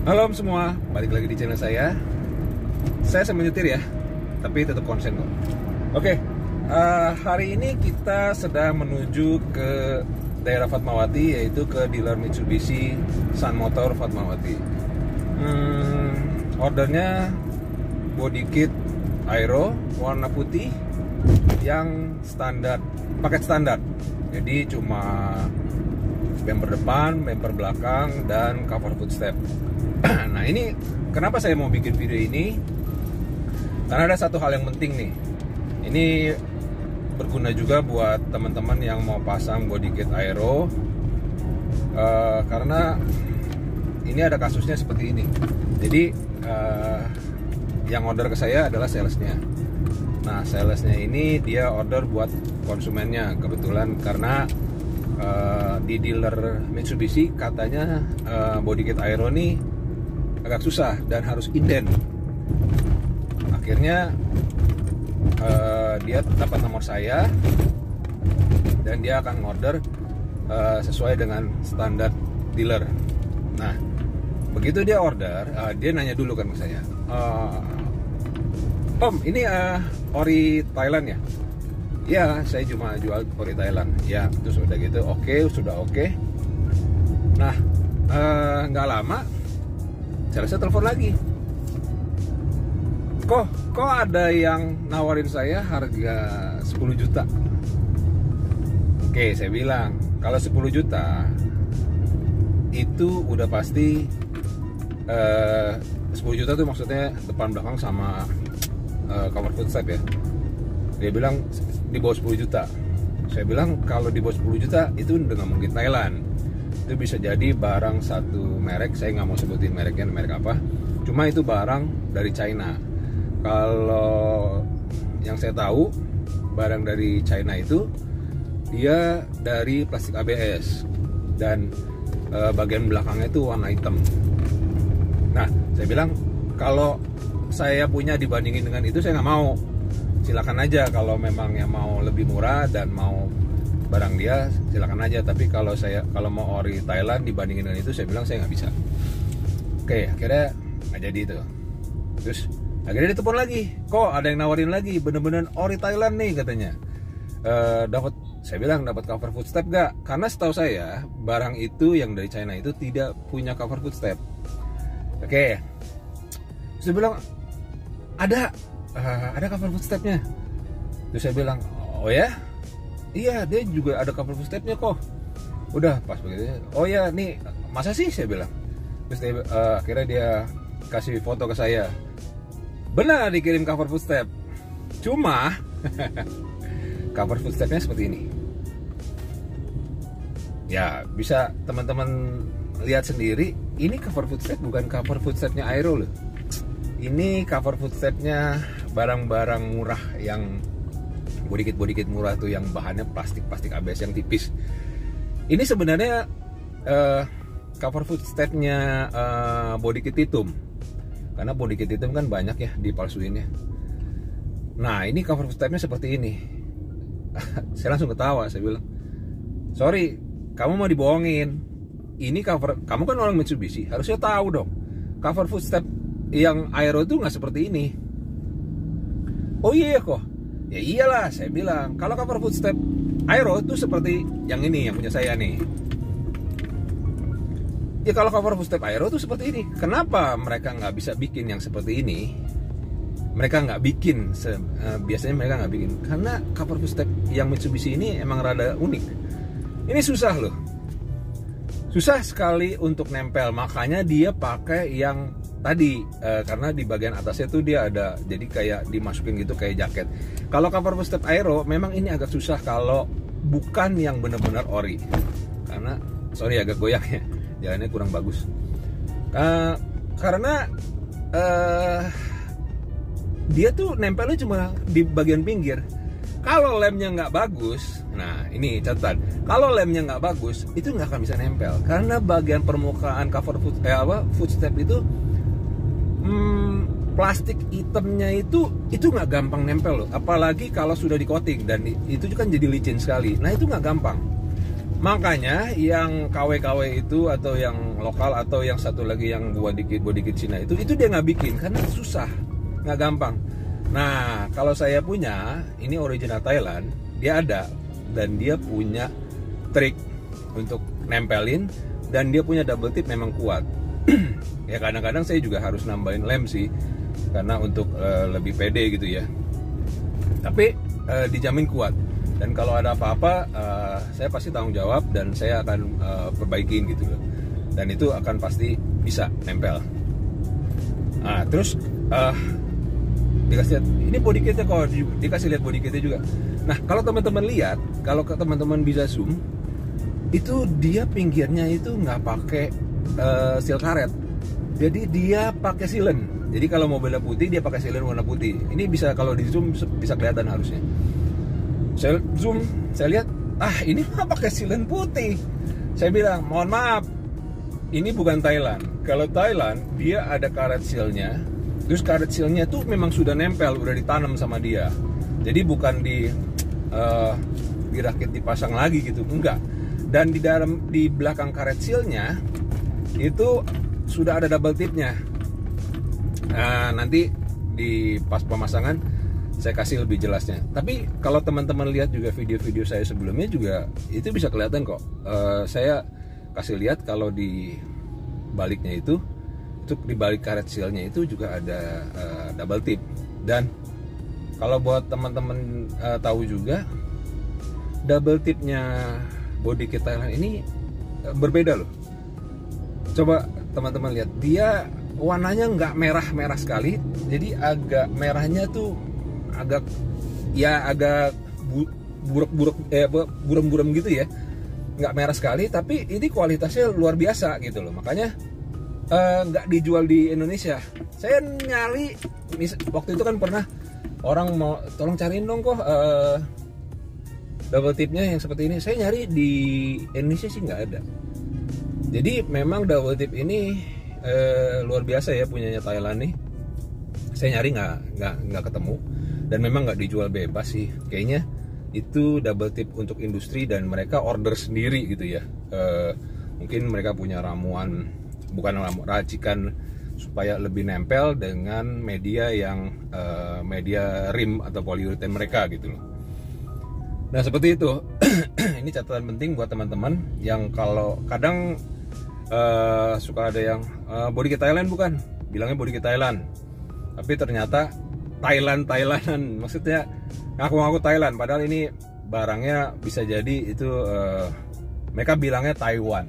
Halo semua, balik lagi di channel saya. Saya sambil nyetir ya, tapi tetap konsen kok. Oke, hari ini kita sedang menuju ke daerah Fatmawati, yaitu ke dealer Mitsubishi Sun Motor Fatmawati. Ordernya body kit aero warna putih yang standar, paket standar. Jadi cuma bumper depan, bumper belakang, dan cover footstep. Nah, ini kenapa saya mau bikin video ini? Karena ada satu hal yang penting nih. Ini berguna juga buat teman-teman yang mau pasang body kit aero, karena ini ada kasusnya seperti ini. Jadi yang order ke saya adalah salesnya. Nah, salesnya ini dia order buat konsumennya kebetulan, karena di dealer Mitsubishi katanya body kit aero nih agak susah dan harus inden. Akhirnya dia dapat nomor saya dan dia akan order sesuai dengan standar dealer. Nah, begitu dia order, dia nanya dulu kan ke saya, Om, ini ori Thailand ya? Ya, saya cuma jual ori Thailand. Ya, terus udah gitu, sudah oke. Nah, nggak lama, saya telepon lagi. Kok ada yang nawarin saya harga 10 juta? Oke, saya bilang, kalau 10 juta itu udah pasti 10 juta tuh maksudnya depan belakang sama cover footstep ya. Dia bilang di bawah 10 juta. Saya bilang kalau di bawah 10 juta itu udah nggak mungkin Thailand. Itu bisa jadi barang satu merek, saya nggak mau sebutin mereknya, merek apa. Cuma itu barang dari China. Kalau yang saya tahu, barang dari China itu dia dari plastik ABS dan bagian belakangnya itu warna hitam. Nah, saya bilang kalau saya punya dibandingin dengan itu saya nggak mau. Silakan aja kalau memang yang mau lebih murah dan mau barang dia, silakan aja. Tapi kalau mau ori Thailand dibandingin dengan itu, saya bilang saya nggak bisa. Oke, akhirnya nggak jadi itu. Terus akhirnya dia telepon lagi, kok ada yang nawarin lagi, bener-bener ori Thailand nih katanya. Saya bilang dapat cover footstep gak? Karena setahu saya barang itu yang dari China itu tidak punya cover footstep. Oke, saya bilang ada cover footstepnya. Terus saya bilang, oh ya? Iya, dia juga ada cover footstepnya kok. Udah pas begitu. Oh ya, nih masa sih, saya bilang. Terus akhirnya dia kasih foto ke saya. Benar dikirim cover footstep. Cuma cover footstepnya seperti ini. Ya, bisa teman-teman lihat sendiri. Ini cover footstep bukan cover footstepnya aero loh. Ini cover footstepnya barang-barang murah yang body kit murah tuh, yang bahannya plastik ABS yang tipis. Ini sebenarnya cover footstepnya body kit hitam, karena body kit hitam kan banyak ya dipalsuinnya. Nah, ini cover footstepnya seperti ini. Saya langsung ketawa, saya bilang, sorry, kamu mau dibohongin. Ini cover, kamu kan orang Mitsubishi, harusnya tahu dong cover footstep yang aero itu nggak seperti ini. Oh iya kok. Ya iyalah, saya bilang kalau cover footstep aero itu seperti yang ini, yang punya saya nih. Ya kalau cover footstep aero itu seperti ini. Kenapa mereka nggak bisa bikin yang seperti ini? Mereka nggak bikin, biasanya mereka nggak bikin, karena cover footstep yang Mitsubishi ini emang rada unik. Ini susah loh, susah sekali untuk nempel. Makanya dia pakai yang tadi, karena di bagian atasnya tuh dia ada, jadi kayak dimasukin gitu kayak jaket. Kalau cover footstep aero memang ini agak susah kalau bukan yang benar-benar ori, karena sorry agak goyang ya, jalannya kurang bagus. Karena dia tuh nempelnya cuma di bagian pinggir. Kalau lemnya nggak bagus, nah ini catatan, kalau lemnya nggak bagus itu nggak akan bisa nempel, karena bagian permukaan cover footstep itu plastik hitamnya itu nggak gampang nempel loh, apalagi kalau sudah di coating, dan itu kan jadi licin sekali. Nah, itu nggak gampang. Makanya yang KW-KW itu atau yang lokal atau yang satu lagi yang body kit Cina itu dia nggak bikin karena susah, nggak gampang. Nah kalau saya punya ini original Thailand, dia ada dan dia punya trik untuk nempelin dan dia punya double tip memang kuat. Ya kadang-kadang saya juga harus nambahin lem sih karena untuk lebih pede gitu ya. Tapi dijamin kuat. Dan kalau ada apa-apa, saya pasti tanggung jawab dan saya akan perbaikin gitu loh. Dan itu akan pasti bisa nempel. Nah, terus dikasih lihat, ini body kitnya kok, dikasih lihat body kitnya juga. Nah, kalau teman-teman lihat, kalau teman-teman bisa zoom, itu dia pinggirnya itu nggak pakai seal karet. Jadi dia pakai silen. Jadi kalau mobilnya putih, dia pakai silen warna putih. Ini bisa kalau di zoom bisa kelihatan harusnya. Saya zoom, saya lihat, ini mah pakai silen putih. Saya bilang, mohon maaf, ini bukan Thailand. Kalau Thailand, dia ada karet sealnya. Terus karet sealnya tuh memang sudah nempel, udah ditanam sama dia. Jadi bukan dirakit dipasang lagi gitu, enggak. Dan di belakang karet sealnya itu sudah ada double tipnya. Nah, nanti di pas pemasangan saya kasih lebih jelasnya. Tapi kalau teman-teman lihat juga video-video saya sebelumnya juga itu bisa kelihatan kok. Saya kasih lihat kalau di baliknya itu di balik karet sealnya itu juga ada double tip. Dan kalau buat teman-teman tahu juga double tipnya body kit Thailand ini berbeda loh. Coba teman-teman lihat, dia warnanya nggak merah-merah sekali, jadi agak merahnya tuh agak buram-buram gitu ya, nggak merah sekali, tapi ini kualitasnya luar biasa gitu loh. Makanya nggak dijual di Indonesia. Saya nyari waktu itu kan pernah orang mau tolong cariin dong kok double tipnya yang seperti ini. Saya nyari di Indonesia sih nggak ada. Jadi memang double tip ini luar biasa ya punyanya Thailand nih. Saya nyari nggak ketemu. Dan memang nggak dijual bebas sih, kayaknya itu double tip untuk industri dan mereka order sendiri gitu ya. Mungkin mereka punya racikan supaya lebih nempel dengan media yang media rim atau polyurethane mereka gitu loh. Nah seperti itu. Ini catatan penting buat teman-teman yang kalau kadang suka ada yang body kit Thailand bukan, bilangnya body kit Thailand, tapi ternyata Thailandan, maksudnya ngaku-ngaku Thailand, padahal ini barangnya bisa jadi itu mereka bilangnya Taiwan.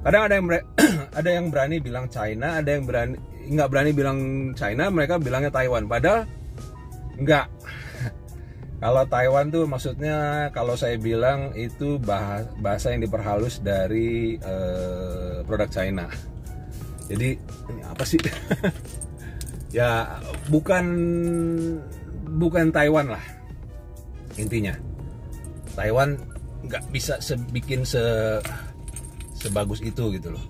Kadang ada yang berani bilang China, ada yang nggak berani bilang China, mereka bilangnya Taiwan, padahal nggak. Kalau Taiwan tuh maksudnya kalau saya bilang itu bahasa yang diperhalus dari produk China. Jadi ini apa sih? Ya bukan Taiwan lah intinya. Taiwan nggak bisa bikin sebagus itu gitu loh.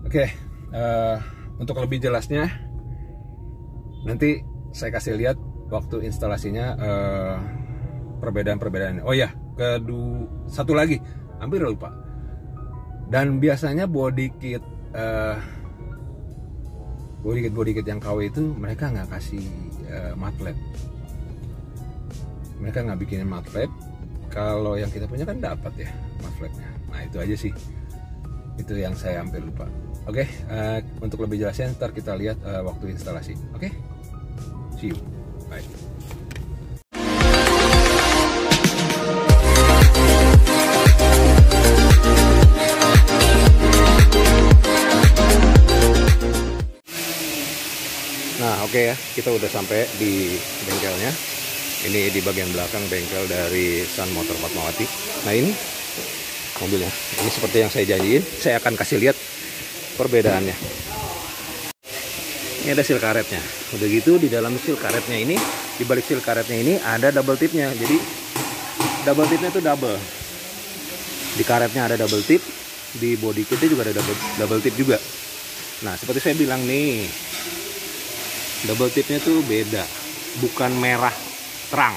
Oke, untuk lebih jelasnya nanti saya kasih lihat waktu instalasinya perbedaan-perbedaannya. Oh ya, satu lagi hampir lupa. Dan biasanya body kit yang KW itu mereka nggak kasih mat lab. Mereka nggak bikinin mat lab. Kalau yang kita punya kan dapat ya mat labnya. Nah itu aja sih. Itu yang saya hampir lupa. Oke, untuk lebih jelasnya ntar kita lihat waktu instalasi. Oke, see you. Bye. Nah oke ya, kita udah sampai di bengkelnya. Ini di bagian belakang bengkel dari Sun Motor Fatmawati. Nah ini mobilnya. Ini seperti yang saya janjiin, saya akan kasih lihat perbedaannya. Ini ada seal karetnya. Udah gitu di dalam seal karetnya ini, di balik seal karetnya ini ada double tipnya. Jadi double tipnya itu double. Di karetnya ada double tip, di body kitnya juga ada double tip juga. Nah seperti saya bilang nih, double tipnya tuh beda, bukan merah terang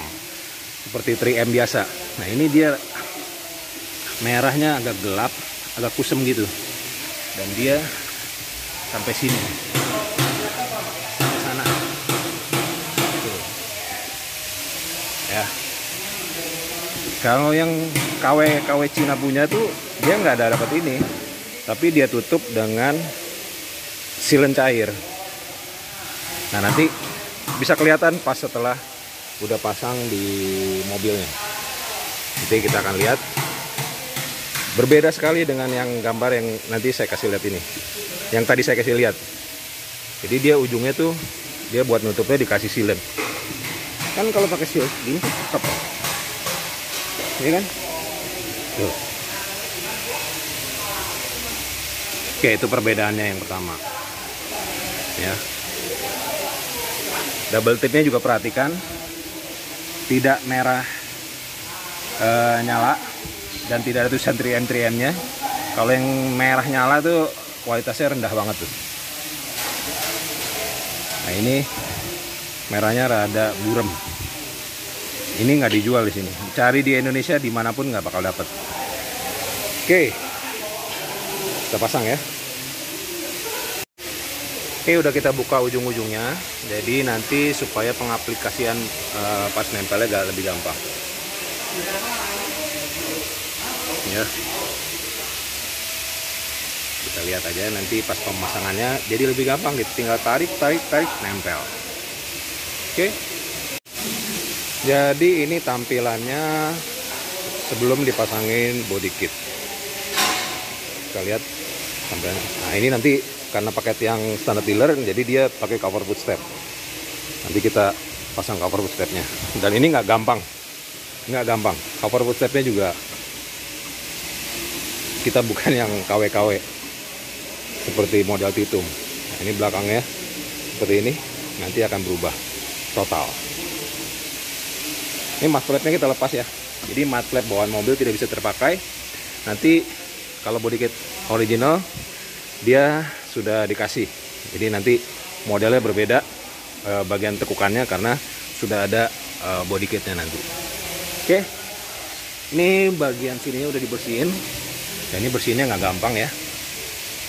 seperti 3M biasa. Nah ini dia merahnya agak gelap, agak kusem gitu, dan dia sampai sini, sampai sana. Tuh. Ya. Kalau yang KW Cina punya tuh dia nggak ada dapat ini, tapi dia tutup dengan silen cair. Nah, nanti bisa kelihatan pas setelah udah pasang di mobilnya. Nanti kita akan lihat berbeda sekali dengan yang gambar yang nanti saya kasih lihat ini, yang tadi saya kasih lihat. Jadi dia ujungnya tuh dia buat nutupnya dikasih silen. Kan kalau pakai silen gini tetap, ya kan? Tuh. Oke, itu perbedaannya yang pertama. Ya. Double tipnya juga perhatikan, tidak merah nyala dan tidak ada tulisan 3M-nya. Kalau yang merah nyala tuh kualitasnya rendah banget tuh. Nah, ini merahnya rada burem. Ini nggak dijual di sini. Cari di Indonesia dimanapun nggak bakal dapet. Oke, kita pasang ya. Oke, udah kita buka ujung-ujungnya. Jadi nanti supaya pengaplikasian pas nempelnya agak lebih gampang. Ya. Kita lihat aja nanti pas pemasangannya jadi lebih gampang gitu. Tinggal tarik, nempel. Oke. Jadi ini tampilannya sebelum dipasangin body kit. Kita lihat tampilannya. Nah, ini nanti karena paket yang standar dealer, jadi dia pakai cover footstep. Nanti kita pasang cover footstepnya. Dan ini nggak gampang, Cover footstepnya juga kita bukan yang KW seperti model Titum. Nah, ini belakangnya seperti ini, nanti akan berubah total. Ini mud flapnya kita lepas ya. Jadi mud flap bawaan mobil tidak bisa terpakai. Nanti kalau body kit original dia sudah dikasih, jadi nanti modelnya berbeda bagian tekukannya karena sudah ada body kitnya nanti. Oke, ini bagian sininya udah dibersihin, dan ini bersihnya nggak gampang ya,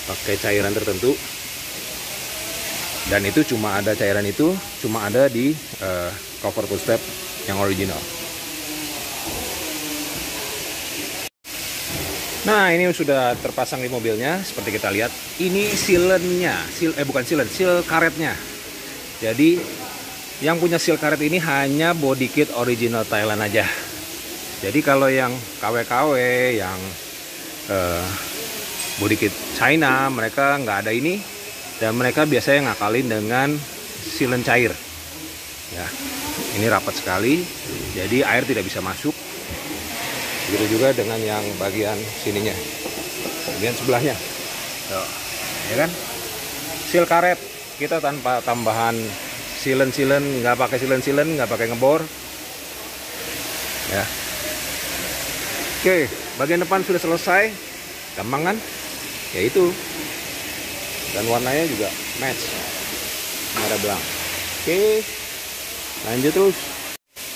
pakai cairan tertentu, dan itu cuma ada cairan itu cuma ada di cover footstep yang original. Nah, ini sudah terpasang di mobilnya. Seperti kita lihat, ini silennya, seal karetnya. Jadi yang punya seal karet ini hanya body kit original Thailand aja. Jadi kalau yang KW yang body kit China, mereka nggak ada ini, dan mereka biasanya ngakalin dengan silen cair. Ya, ini rapat sekali, jadi air tidak bisa masuk. Begitu juga dengan yang bagian sininya, bagian sebelahnya. Tuh, ya kan? Seal karet kita tanpa tambahan silen, nggak pakai silen, nggak pakai ngebor. Ya. Oke, bagian depan sudah selesai, gampang kan? Ya itu. Dan warnanya juga match, nggak ada belang. Oke, lanjut terus.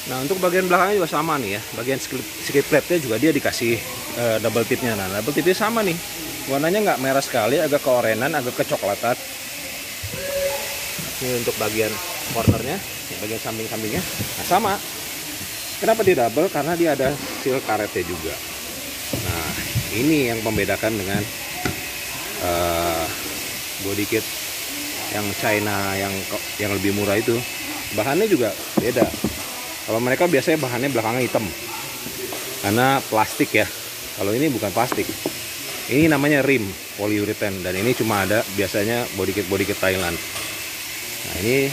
Nah, untuk bagian belakangnya juga sama nih ya. Bagian skid plate-nya juga dia dikasih double tipnya. Nah, double tipnya sama nih. Warnanya nggak merah sekali, agak keorenan, agak kecoklatan. Ini untuk bagian cornernya, bagian samping-sampingnya. Nah, sama. Kenapa dia double? Karena dia ada seal karetnya juga. Nah, ini yang membedakan dengan body kit yang China yang lebih murah itu. Bahannya juga beda. Kalau mereka biasanya bahannya belakangnya hitam karena plastik ya. Kalau ini bukan plastik, ini namanya rim polyurethane, dan ini cuma ada biasanya body kit Thailand. Nah, ini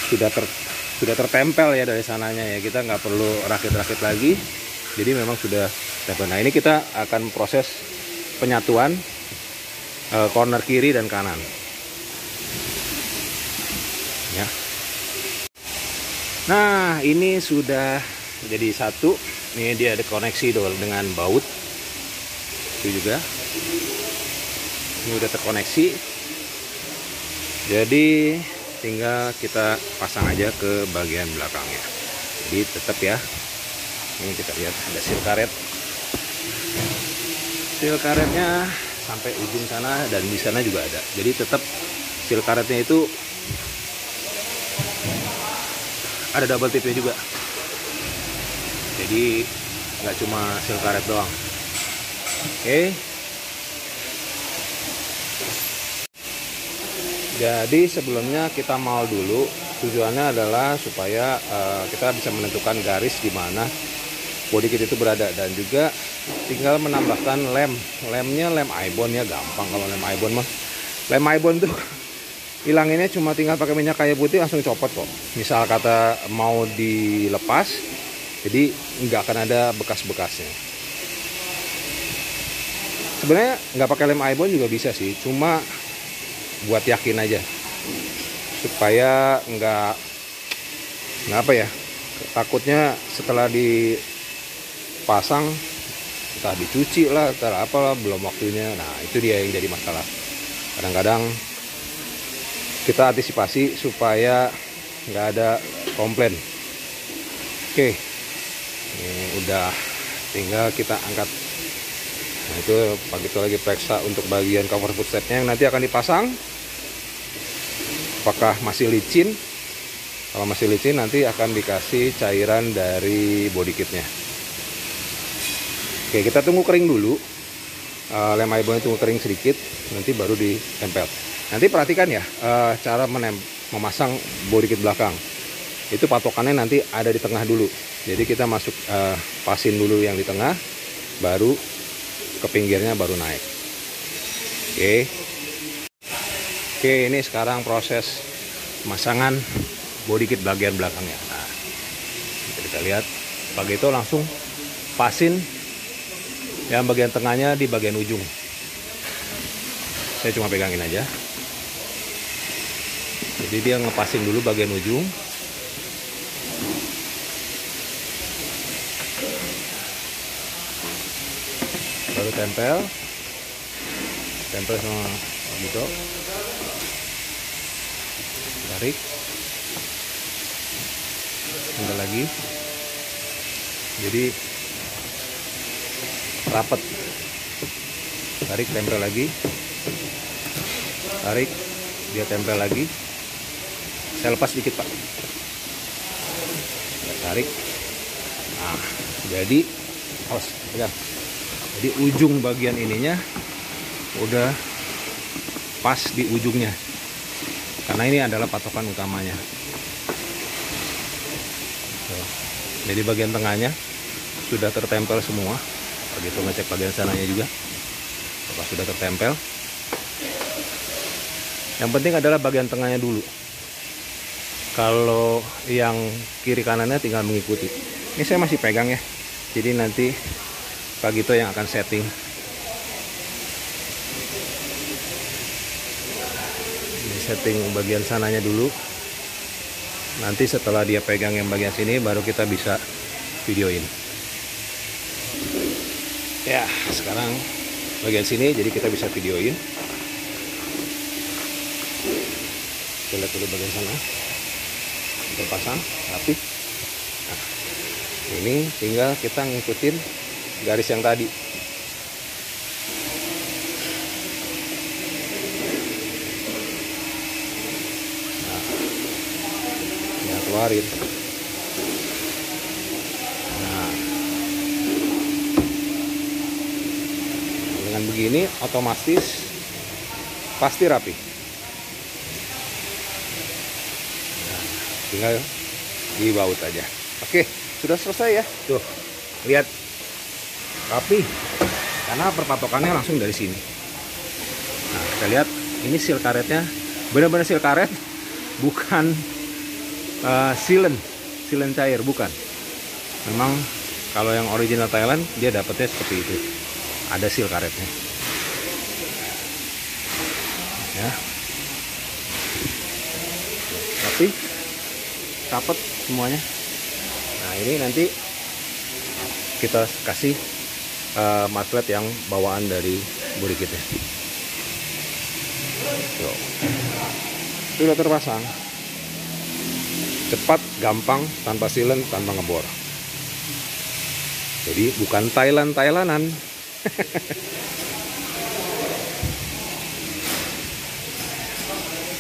sudah tertempel ya dari sananya ya, kita nggak perlu rakit lagi, jadi memang sudah tempel. Nah, ini kita akan proses penyatuan corner kiri dan kanan ya. Nah, ini sudah jadi satu. Ini dia ada koneksi dengan baut. Itu juga. Ini udah terkoneksi. Jadi tinggal kita pasang aja ke bagian belakangnya. Jadi tetap ya. Ini kita lihat ada seal karet. Seal karetnya sampai ujung sana dan di sana juga ada. Jadi tetap seal karetnya itu ada double tipnya juga. Jadi nggak cuma seal karet doang. Oke. Jadi sebelumnya kita mal dulu. Tujuannya adalah supaya kita bisa menentukan garis di mana body kit itu berada, dan juga tinggal menambahkan lemnya lem ibon ya, gampang kalau lem ibon mah. Lem ibon tuh hilanginnya cuma tinggal pakai minyak kayu putih langsung copot kok. Misal kata mau dilepas, jadi nggak akan ada bekas-bekasnya. Sebenarnya nggak pakai lem ibon juga bisa sih, cuma buat yakin aja supaya nggak apa ya, takutnya setelah dipasang entah dicuci lah, entah apalah, belum waktunya. Nah itu dia yang jadi masalah. Kadang-kadang kita antisipasi supaya nggak ada komplain. Oke, ini udah tinggal kita angkat. Nah itu pagi itu lagi periksa untuk bagian cover footstepnya yang nanti akan dipasang, apakah masih licin. Kalau masih licin nanti akan dikasih cairan dari body kitnya. Oke, kita tunggu kering dulu. Lem ibonnya tunggu kering sedikit, nanti baru ditempel. Nanti perhatikan ya, cara memasang body kit belakang itu patokannya nanti ada di tengah dulu. Jadi kita masuk pasin dulu yang di tengah, baru ke pinggirnya baru naik. Oke, ini sekarang proses pemasangan body kit bagian belakangnya. Nah, kita lihat pakai itu langsung pasin yang bagian tengahnya di bagian ujung. Saya cuma pegangin aja. Jadi dia ngepasin dulu bagian ujung. Baru tempel sama gitu, tarik, tempel lagi, jadi rapat, tarik, tempel lagi, tarik, dia tempel lagi. Saya lepas dikit pak, tarik. Nah jadi awas pegang. Jadi ujung bagian ininya udah pas di ujungnya, karena ini adalah patokan utamanya. Jadi bagian tengahnya sudah tertempel semua. Begitu ngecek bagian sananya juga, apakah sudah tertempel. Yang penting adalah bagian tengahnya dulu. Kalau yang kiri kanannya tinggal mengikuti. Ini saya masih pegang ya, jadi nanti Pak Gito yang akan setting. Ini setting bagian sananya dulu. Nanti setelah dia pegang yang bagian sini, baru kita bisa videoin. Ya, sekarang bagian sini, jadi kita bisa videoin. Kita lihat dulu bagian sana. Terpasang rapi. Nah, ini tinggal kita ngikutin garis yang tadi. Nah, ya keluarin. Nah, dengan begini otomatis pasti rapi. Nah, tinggal dibaut aja. Oke, sudah selesai ya. Tuh, lihat. Rapi, karena perpatokannya langsung dari sini. Nah, kita lihat ini seal karetnya benar-benar seal karet, bukan sealant cair, bukan. Memang kalau yang original Thailand dia dapetnya seperti itu, ada seal karetnya. Ya, rapi, rapet semuanya. Nah ini nanti kita kasih matlet yang bawaan dari body kitnya. Sudah terpasang, cepat, gampang, tanpa sealant, tanpa ngebor. Jadi bukan Thailandan.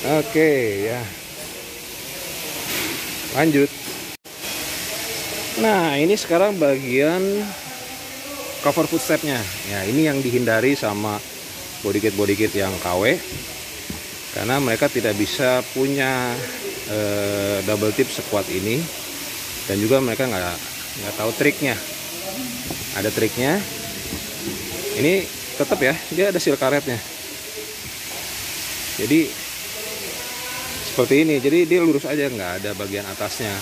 Oke ya, lanjut. Nah ini sekarang bagian cover footstepnya. Ya ini yang dihindari sama bodykit yang KW, karena mereka tidak bisa punya double tip sekuat ini, dan juga mereka nggak tahu triknya. Ada triknya. Ini tetap ya, dia ada seal karetnya. Jadi seperti ini, jadi dia lurus aja, nggak ada bagian atasnya.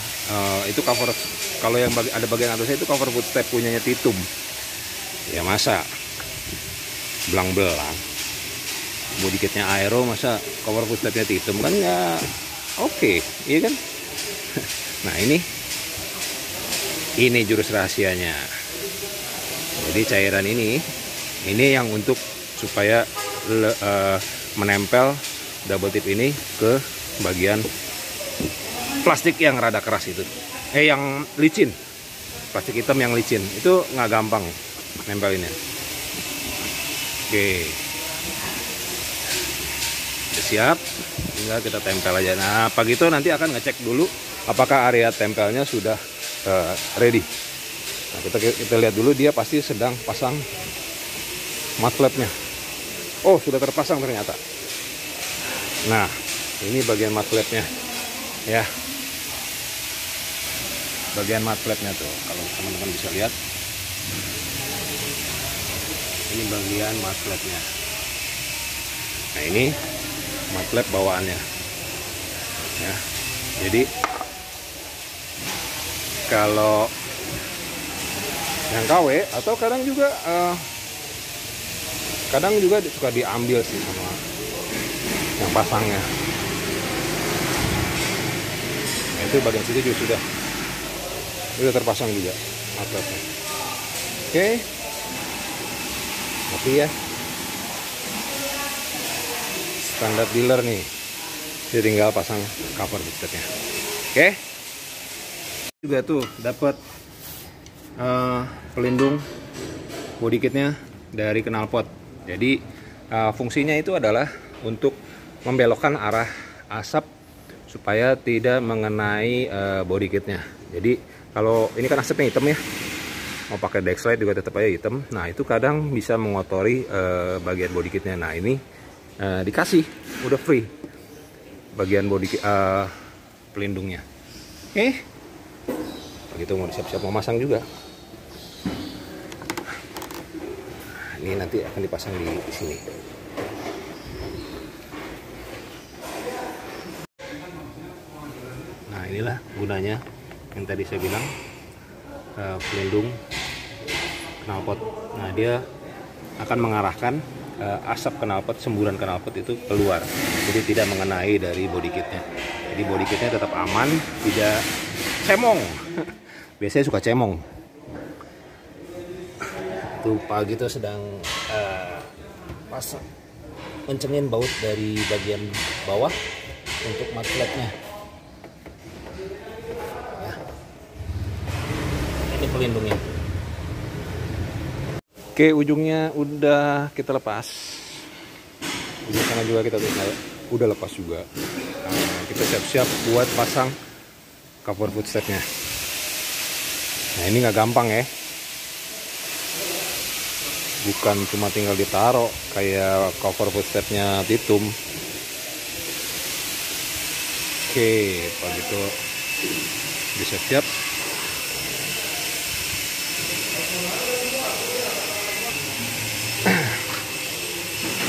Itu cover, kalau yang ada bagian atasnya itu cover footstep punyanya Titum. Ya masa belang-belang bodykitnya Aero, masa cover footstepnya Titum, kan nggak oke, iya kan? Nah ini jurus rahasianya. Jadi cairan ini yang untuk supaya menempel double tip ini ke bagian plastik yang rada keras itu, yang licin, plastik hitam yang licin itu nggak gampang nempelinnya. Oke, udah siap, tinggal kita tempel aja. Nah pagi itu nanti akan ngecek dulu apakah area tempelnya sudah ready. Nah, kita lihat dulu, dia pasti sedang pasang mud flapnya. Oh sudah terpasang ternyata. Nah ini bagian mud flapnya ya, bagian mud flapnya tuh, kalau teman-teman bisa lihat, ini bagian mud flapnya. Nah ini mud flap bawaannya ya. Jadi kalau yang KW atau kadang juga suka diambil sih sama yang pasangnya. Nah, itu bagian situ juga sudah terpasang juga atletnya. Oke, tapi ya standar dealer nih, jadi tinggal pasang cover footstepnya. Oke, juga tuh dapat pelindung bodykitnya dari knalpot. Jadi fungsinya itu adalah untuk membelokkan arah asap supaya tidak mengenai bodykitnya. Jadi kalau ini kan asapnya hitam ya, mau pakai Dexlite juga tetap aja hitam. Nah itu kadang bisa mengotori bagian bodykitnya. Nah ini dikasih udah free bagian bodykit pelindungnya. Oke, begitu mau siap-siap mau masang juga. Ini nanti akan dipasang di sini. Nah inilah gunanya yang tadi saya bilang, pelindung knalpot. Nah dia akan mengarahkan asap knalpot, semburan knalpot itu keluar, jadi tidak mengenai dari bodykitnya. Jadi bodykitnya tetap aman, tidak cemong. Biasanya suka cemong. Tuh pagi tuh sedang pasang, mencengin baut dari bagian bawah untuk mud flapnya. Ya. Ini pelindungnya. Oke, ujungnya udah kita lepas. Ujung sana juga kita udah lepas juga. Nah, kita siap-siap buat pasang cover footstepnya. Nah ini nggak gampang ya. Bukan cuma tinggal ditaruh kayak cover footstepnya Titum. Oke, kalau gitu bisa siap.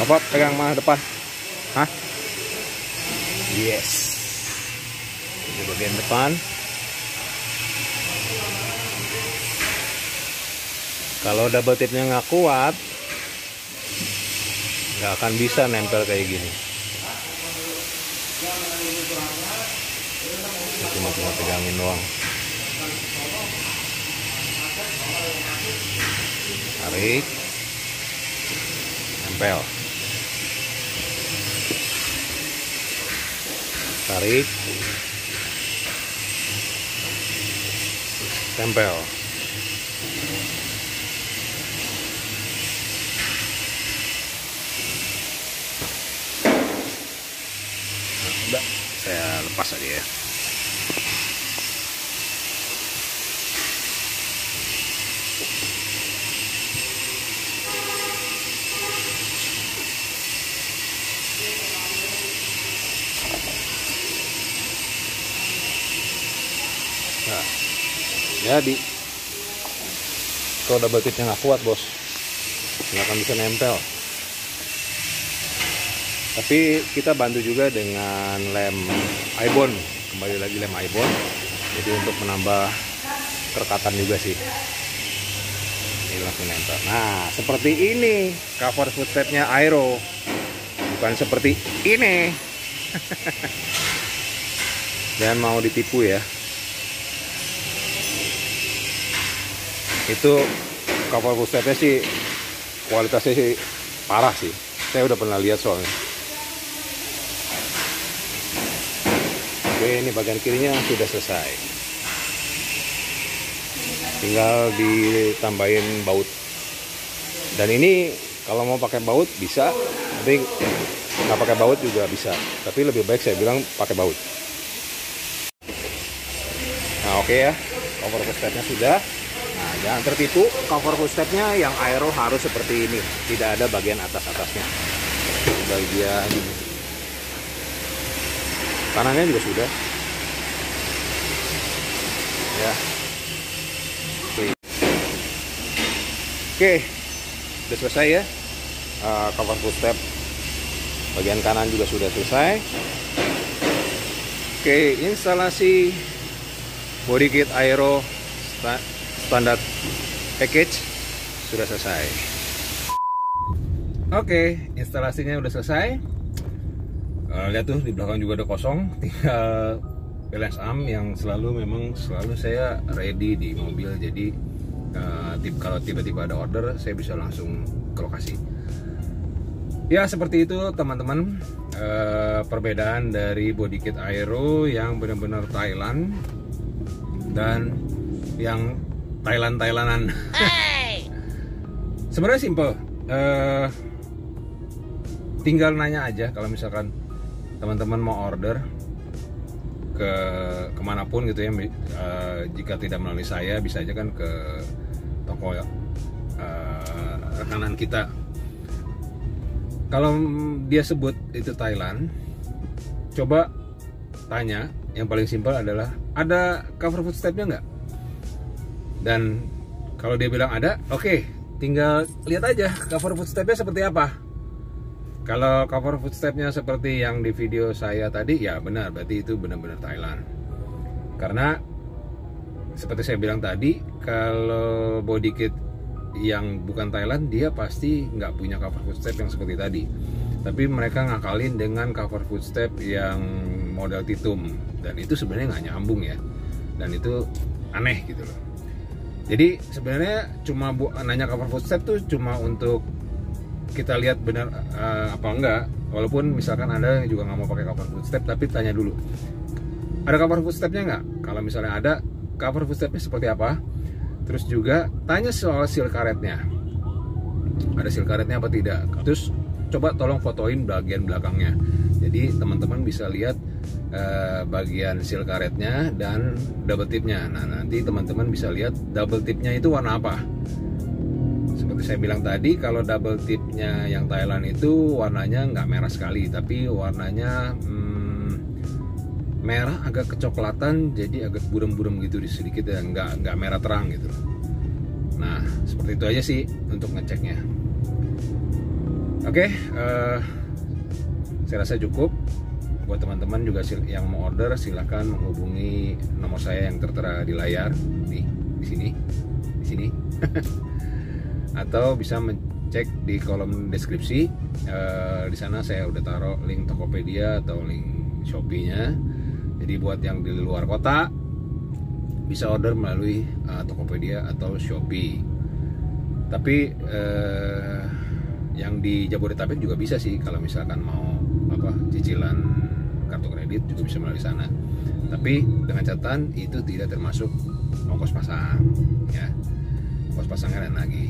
Apa pegang mana depan? Hah? Yes. Ini bagian depan. Kalau double tipnya nggak kuat, nggak akan bisa nempel kayak gini. Cuma pegangin doang. Tarik, nempel. Tarik, tempel. Udah, saya lepas aja ya. Nah, jadi kalau double tipnya nggak kuat bos, nggak akan bisa nempel. Tapi kita bantu juga dengan lem ibon, kembali lagi lem ibon, jadi untuk menambah kerekatan juga sih. Ini langsung nempel. Nah, seperti ini cover footstepnya Aero, bukan seperti ini. Jangan mau ditipu ya. Itu cover footstepnya sih kualitasnya sih parah sih. Saya udah pernah lihat soalnya. Oke, ini bagian kirinya sudah selesai. Tinggal ditambahin baut. Dan ini kalau mau pakai baut bisa, tapi nggak pakai baut juga bisa. Tapi lebih baik saya bilang pakai baut. Nah oke ya, cover footstepnya sudah. Nah jangan tertipu, cover footstepnya yang Aero harus seperti ini. Tidak ada bagian atas-atasnya. Bagian kanannya juga sudah ya. Oke, udah selesai ya. Cover footstep bagian kanan juga sudah selesai. Oke, instalasi body kit Aero standar package sudah selesai. Oke, instalasinya udah selesai. Lihat tuh di belakang juga ada kosong, tinggal balance arm yang selalu saya ready di mobil. Jadi kalau tiba-tiba ada order saya bisa langsung ke lokasi. Ya seperti itu teman-teman, perbedaan dari body kit Aero yang benar-benar Thailand dan yang Thailand-Thailandan. Sebenarnya simple, tinggal nanya aja kalau misalkan teman-teman mau order ke kemanapun gitu ya. Jika tidak melalui saya, bisa aja kan ke toko rekanan kita. Kalau dia sebut itu Thailand, coba tanya. Yang paling simpel adalah ada cover footstepnya nggak? Dan kalau dia bilang ada, oke, tinggal lihat aja cover footstepnya seperti apa. Kalau cover footstepnya seperti yang di video saya tadi, ya benar, berarti itu benar-benar Thailand. Karena seperti saya bilang tadi, kalau body kit yang bukan Thailand, dia pasti nggak punya cover footstep yang seperti tadi. Tapi mereka ngakalin dengan cover footstep yang model Titum, dan itu sebenarnya nggak nyambung ya. Dan itu aneh gitu loh. Jadi sebenarnya cuma nanya cover footstep tuh cuma untuk kita lihat benar apa enggak. Walaupun misalkan Anda juga nggak mau pakai cover footstep, tapi tanya dulu, ada cover footstepnya nggak? Kalau misalnya ada, cover footstepnya seperti apa? Terus juga tanya soal seal karetnya, ada seal karetnya apa tidak? Terus coba tolong fotoin bagian belakangnya, jadi teman-teman bisa lihat bagian seal karetnya dan double tipnya. Nah nanti teman-teman bisa lihat double tipnya itu warna apa. Seperti saya bilang tadi, kalau double tipnya yang Thailand itu warnanya nggak merah sekali, tapi warnanya merah agak kecoklatan, jadi agak burem-burem gitu di sedikit ya, nggak merah terang gitu. Nah seperti itu aja sih untuk ngeceknya. Oke, saya rasa cukup. Buat teman-teman juga yang mau order, silahkan menghubungi nomor saya yang tertera di layar, nih di sini. Atau bisa cek di kolom deskripsi. Di sana saya udah taruh link Tokopedia atau link Shopee-nya. Jadi buat yang di luar kota bisa order melalui Tokopedia atau Shopee. Tapi yang di Jabodetabek juga bisa sih, kalau misalkan mau cicilan kartu kredit juga bisa melalui sana. Tapi dengan catatan itu tidak termasuk ongkos pasang ya. Ongkos pasangnya lain lagi.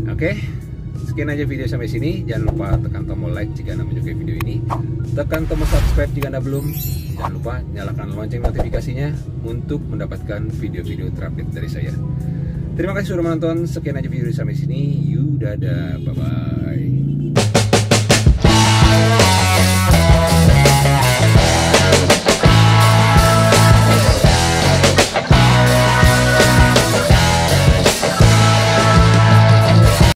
Oke, Sekian aja video sampai sini. Jangan lupa tekan tombol like jika Anda menyukai video ini. Tekan tombol subscribe jika Anda belum. Jangan lupa nyalakan lonceng notifikasinya untuk mendapatkan video-video terupdate dari saya. Terima kasih sudah menonton. Sekian aja video sampai sini. Dadah, bye-bye.